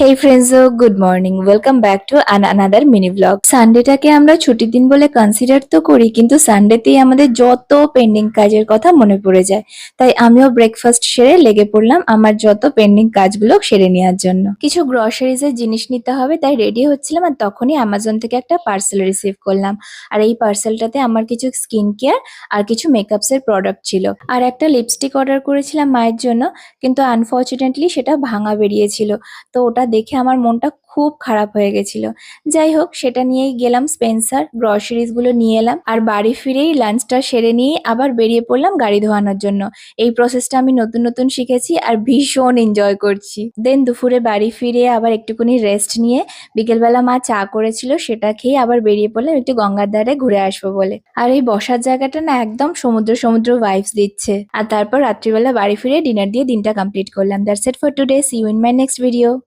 Hey friends, good morning. Welcome back to another mini blog. সানডেটাকে আমরা ছুটির দিন বলে কনসিডার তো করি, কিন্তু সানডেতেই আমাদের যত পেন্ডিং কাজের কথা মনে পড়ে যায়। তাই আমিও ব্রেকফাস্ট সেরে লেগে পড়লাম আমার যত পেন্ডিং কাজগুলো সেরে নেওয়ার জন্য। কিছু গ্রসারিজ এর জিনিস নিতে হবে, তাই রেডি হচ্ছিলাম, আর তখনই অ্যামাজন থেকে একটা পার্সেল রিসিভ করলাম। আর এই পার্সেলটাতে আমার কিছু স্কিন কেয়ার আর কিছু মেকআপস এর প্রোডাক্ট ছিল, আর একটা লিপস্টিক অর্ডার করেছিলাম মায়ের জন্য, কিন্তু আনফর্চুনেটলি সেটা ভাঙা বেরিয়েছিল। তো ওটা দেখে আমার মনটা খুব খারাপ হয়ে গেছিল। যাই হোক, সেটা নিয়েই গেলাম স্পেন্সার, গ্রসারিজ গুলো নিয়ে এলাম, আর বাড়ি ফিরেই লাঞ্চটা সেরে নিয়ে আবার বেরিয়ে পড়লাম গাড়ি ধোয়ানোর জন্য। এই প্রসেসটা আমি নতুন নতুন শিখেছি আর ভীষণ এনজয় করছি। দেন দুপুরে বাড়ি ফিরে আবার একটুখানি রেস্ট নিয়ে বিকেলবেলা মা চা করেছিল, সেটা খেয়ে আবার বেরিয়ে পড়লাম একটু গঙ্গার ধারে ঘুরে আসবো বলে। আর এই বসার জায়গাটা না একদম সমুদ্র সমুদ্র ভাইবস দিচ্ছে। আর তারপর রাত্রিবেলা বাড়ি ফিরে ডিনার দিয়ে দিনটা কমপ্লিট করলাম। That's it for today. See you in my next video.